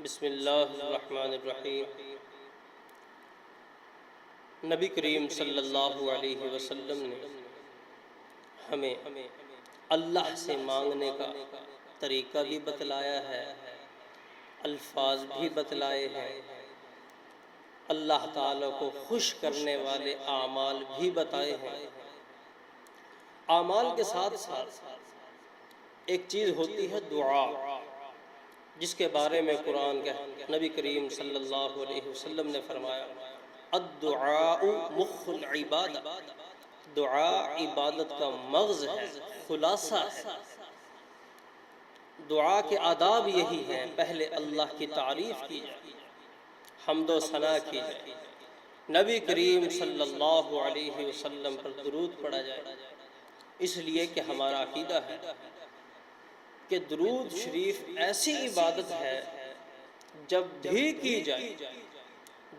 بسم اللہ الرحمن الرحیم۔ نبی کریم صلی اللہ علیہ وسلم نے ہمیں اللہ سے مانگنے کا طریقہ بھی بتلایا ہے، الفاظ بھی بتلائے ہیں، اللہ تعالیٰ کو خوش کرنے والے اعمال بھی بتائے ہیں۔ اعمال کے ساتھ ساتھ ایک چیز ہوتی ہے دعا، جس کے بارے میں قرآن کے نبی کریم صلی اللہ علیہ وسلم نے فرمایا الدعاء مخ العبادہ، دعا عبادت کا مغز ہے، خلاصہ ہے۔ دعا کے آداب یہی ہیں، پہلے اللہ کی تعریف کی جائے، حمد و ثنا کی جائے، نبی کریم صلی اللہ علیہ وسلم پر درود پڑھا جائے، اس لیے کہ ہمارا عقیدہ ہے کہ درود شریف ایسی عبادت ہے جب بھی کی جائے،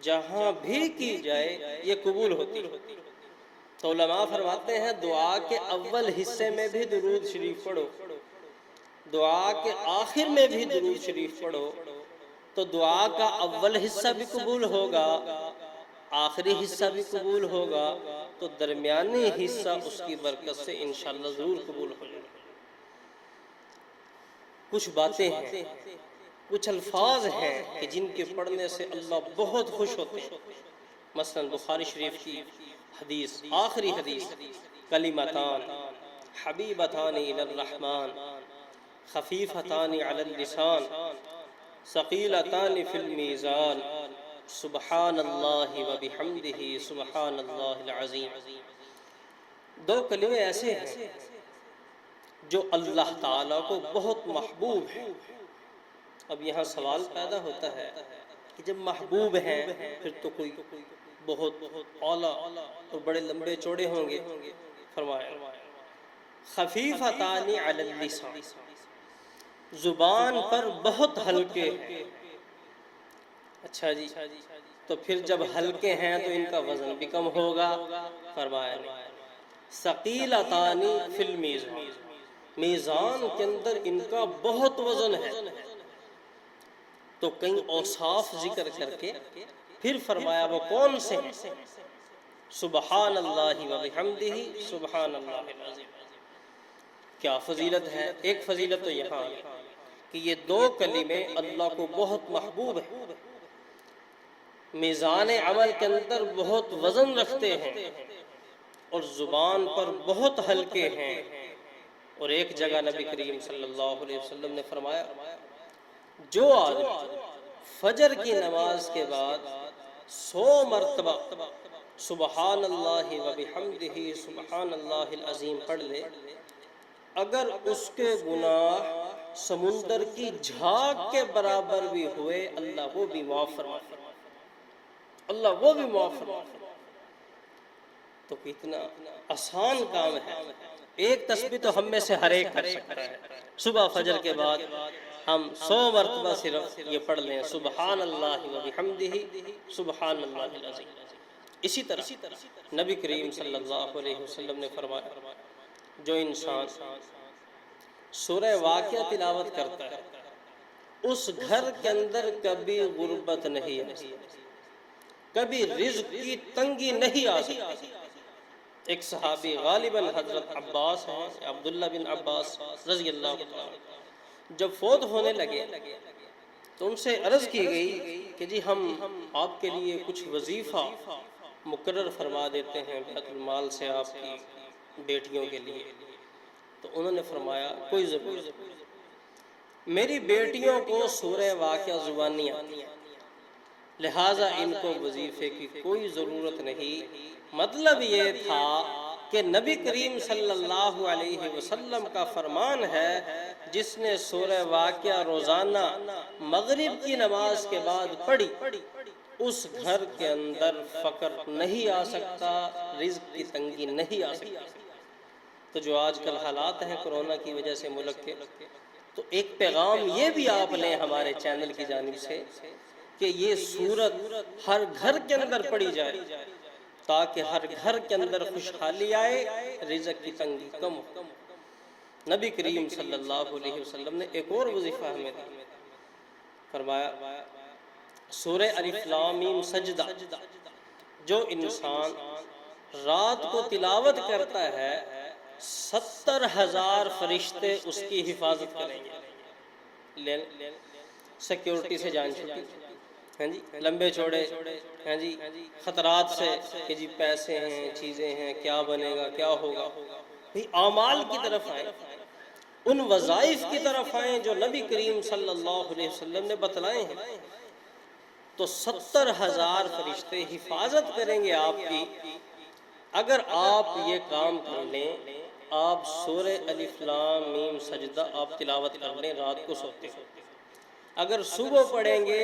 جہاں بھی کی جائے، یہ قبول ہوتی ہے۔ تو علماء فرماتے ہیں دعا کے اول حصے میں بھی درود شریف پڑھو، دعا کے آخر میں بھی درود شریف پڑھو، تو دعا کا اول حصہ بھی قبول ہوگا، آخری حصہ بھی قبول ہوگا، تو درمیانی حصہ اس کی برکت سے انشاءاللہ ضرور قبول ہوگا۔ کچھ باتیں ہیں، کچھ الفاظ ہیں کہ جن کے پڑھنے سے اللہ بہت خوش ہوتے ہیں۔ مثلا بخاری شریف کی حدیث، آخری حدیث، کلمتان حبیبتان الی الرحمن خفیفتان علی اللسان ثقیلتان فی المیزان سبحان اللہ وبحمدہ سبحان اللہ العظیم۔ دو کلمے ایسے ہیں جو اللہ تعالیٰ کو بہت محبوب ہیں۔ اب یہاں سوال پیدا ہوتا ہے کہ جب محبوب ہیں پھر تو کوئی بہت اعلیٰ اور بڑے لمبے چوڑے ہوں گے۔ فرمایا خفیفتان علی اللسان، زبان پر بہت ہلکے ہیں۔ اچھا جی، تو پھر جب ہلکے ہیں تو ان کا وزن بھی کم ہوگا۔ فرمایا ثقیلتان فی المیزان، میزان کے اندر ان کا بہت وزن ہے۔ تو کئی اوصاف ذکر کر کے پھر فرمایا وہ کون سے ہیں؟ سبحان اللہ وبحمدہ سبحان اللہ العظیم۔ کیا فضیلت ہے؟ ایک فضیلت تو یہاں ہے کہ یہ دو کلمے اللہ کو بہت محبوب ہیں، میزان عمل کے اندر بہت وزن رکھتے ہیں اور زبان پر بہت ہلکے ہیں۔ اور ایک جگہ نبی کریم صلی اللہ علیہ وسلم نے فرمایا جو آدمی فجر کی نماز کے بعد 100 مرتبہ سبحان اللہ وبحمدہ سبحان اللہ العظیم پڑھ لے، اگر اس کے گناہ سمندر کی جھاگ کے برابر بھی ہوئے اللہ وہ بھی معاف فرمائے، اللہ وہ بھی معاف فرمائے۔ تو کتنا آسان کام ہے، ایک تسبیح تو ہم میں سے ہر ایک کر سکتا ہے۔ صبح فجر کے بعد ہم 100 مرتبہ صرف یہ پڑھ لیں سبحان اللہ وبحمدہ سبحان اللہ العظیم۔ اسی طرح نبی کریم صلی اللہ علیہ وسلم نے فرمایا جو انسان سورہ واقعہ تلاوت کرتا ہے اس گھر کے اندر کبھی غربت نہیں آ سکتی، کبھی رزق کی تنگی نہیں آ سکتی۔ ایک صحابی غالباً حضرت عباس ہیں، عبداللہ بن عباس رضی اللہ عنہ، جب فوت ہونے لگے تو ان سے عرض کی گئی کہ جی ہم آپ کے لیے کچھ وظیفہ مقرر فرما دیتے ہیں بیت المال سے آپ کی بیٹیوں کے لیے۔ تو انہوں نے فرمایا کوئی ضرورت نہیں، میری بیٹیوں کو سورہ واقعہ زبانی آتی ہے، لہٰذا ان کو وظیفے کی کوئی ضرورت نہیں۔ مطلب یہ تھا کہ نبی کریم صلی اللہ علیہ وسلم کا فرمان ہے جس نے سورہ واقعہ روزانہ مغرب کی نماز کے بعد پڑھی اس گھر کے اندر فقر نہیں آ سکتا، رزق کی تنگی نہیں آ سکتی۔ تو جو آج کل حالات ہیں کرونا کی وجہ سے ملک کے، تو ایک پیغام یہ بھی آپ لیں ہمارے چینل کی جانب سے کہ یہ سورت ہر گھر کے اندر پڑھی جائے تاکہ ہر گھر کے اندر خوشحالی آئے، رزق کی تنگی کم ہو۔ نبی کریم صلی اللہ علیہ وسلم نے ایک اور وظیفہ ہمیں دیا فرمایا سورہ الف لام میم سجدہ جو انسان رات کو تلاوت کرتا ہے 70,000 فرشتے اس کی حفاظت کریں گے. سیکیورٹی سے جان چھوٹی، ہاں جی، لمبے چوڑے، ہاں جی، خطرات سے کہ جی پیسے ہیں، چیزیں ہیں، کیا بنے گا، کیا ہوگا. بھئی اعمال کی طرف آئیں، ان وظائف کی طرف آئیں جو نبی کریم صلی اللہ علیہ وسلم نے بتلائے ہیں. تو 70,000 فرشتے حفاظت کریں گے آپ کی. اگر آپ یہ کام کر لیں، آپ سورہ الف لام میم سجدہ آپ تلاوت کر لیں رات کو سوتے ہو، اگر صبح پڑھیں گے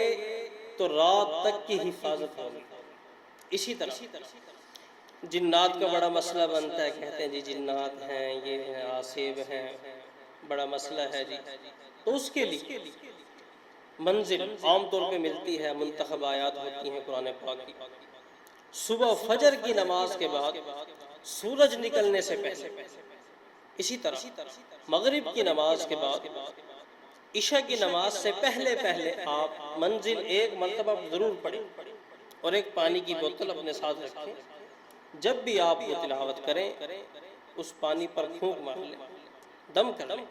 تو رات تک کی حفاظت ہوگی. اسی طرح جنات کا بڑا مسئلہ بنتا ہے، کہتے ہیں جی جنات ہیں، یہ ہیں، آصیب ہیں، بڑا مسئلہ ہے جی. تو اس کے لیے منزل عام طور پہ ملتی ہے، منتخب آیات ہوتی ہیں قرآن پاک کی. صبح فجر کی نماز کے بعد سورج نکلنے سے پہلے، اسی طرح مغرب کی نماز کے بعد عشاء کی نماز سے پہلے آپ منزل ایک مرتبہ ضرور پڑھیں اور ایک پانی کی بوتل اپنے ساتھ رکھیں. جب بھی آپ وہ تلاوت کریں اس پانی پر پھونک مار لیں، دم کر لیں،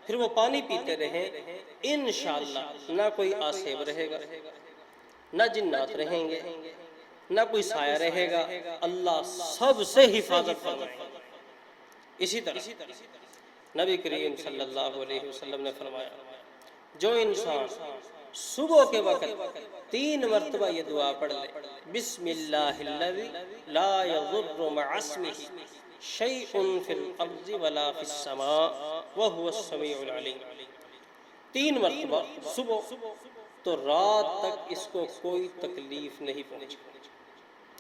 پھر وہ پانی پیتے رہیں. انشاءاللہ نہ کوئی آسیب رہے گا، نہ جنات رہیں گے، نہ کوئی سایہ رہے گا، اللہ سب سے حفاظت فرمائے گا. اسی طرح نبی کریم صلی اللہ علیہ وسلم نے فرمایا جو انسان صبح کے وقت 3 مرتبہ یہ دعا پڑھ لے، بسم اللہ الذی لا یضر مع اسمہ شیء فی الارض ولا فی السماء وہو السمیع العلیم، 3 مرتبہ صبح، تو رات تک اس کو کوئی تکلیف نہیں پہنچے.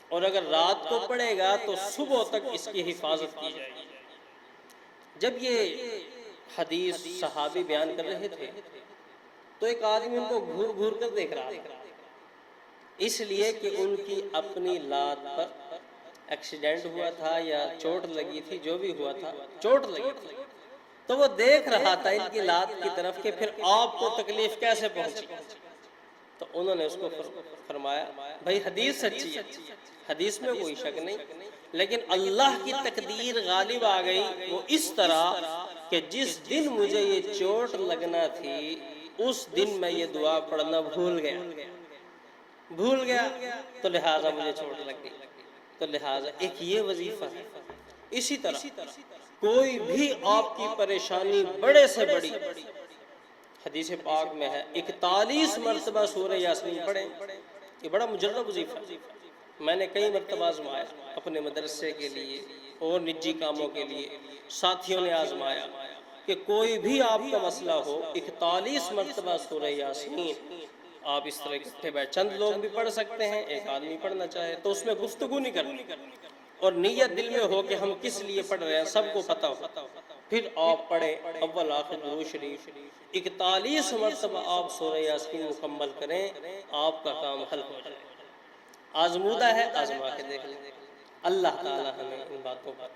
اور اگر رات کو پڑھے گا تو صبح تک اس کی حفاظت کی جائے گی. جب یہ حدیث صحابی بیان کر رہے تھے تو ایک آدمی ان کو گھور گھور کر دیکھ رہا تھا، اس لیے کہ ان کی اپنی لات پر ایکسیڈنٹ ہوا تھا یا چوٹ لگی تھی، جو بھی ہوا تھا چوٹ لگی تھی. تو وہ دیکھ رہا تھا ان کی لات کی طرف کہ پھر آپ کو تکلیف کیسے پہنچی. تو انہوں نے اس کو فرمایا بھائی حدیث سچی ہے، حدیث میں کوئی شک نہیں، لیکن اللہ کی تقدیر غالب آ گئی. وہ اس طرح کہ جس دن مجھے یہ چوٹ لگنا تھی اس دن میں یہ دعا پڑھنا بھول گیا، تو لہٰذا مجھے چوٹ لگ گئی. تو لہٰذا ایک یہ وظیفہ ہے. اسی طرح کوئی بھی آپ کی پریشانی بڑے سے بڑی، حدیث پاک میں ہے 41 مرتبہ سورہ یاسین پڑھیں. یہ بڑا مجرب وظیفہ ہے. میں نے کئی مرتبہ آزمایا اپنے مدرسے کے لیے اور نجی کاموں کے لیے، ساتھیوں نے آزمایا کہ کوئی بھی آپ کا مسئلہ ہو 41 مرتبہ سورہ یاسین آپ اس طرح اکٹھے بیٹھ، چند لوگ بھی پڑھ سکتے ہیں، ایک آدمی پڑھنا چاہے تو اس میں گفتگو نہیں کرنی، اور نیت دل میں ہو کہ ہم کس لیے پڑھ رہے ہیں سب کو پتہ ہو. پھر آپ پڑھیں اول آخر درود شریف 41 مرتبہ آپ سورہ یاسین مکمل کریں، آپ کا کام حل ہو جائے. آزمودہ ہے، آزما کے دیکھ لیں. اللہ تعالی ہمیں ان باتوں پر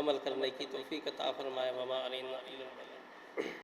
عمل کرنے کی توفیق عطا فرمائے. وما علینا الا البلاغ.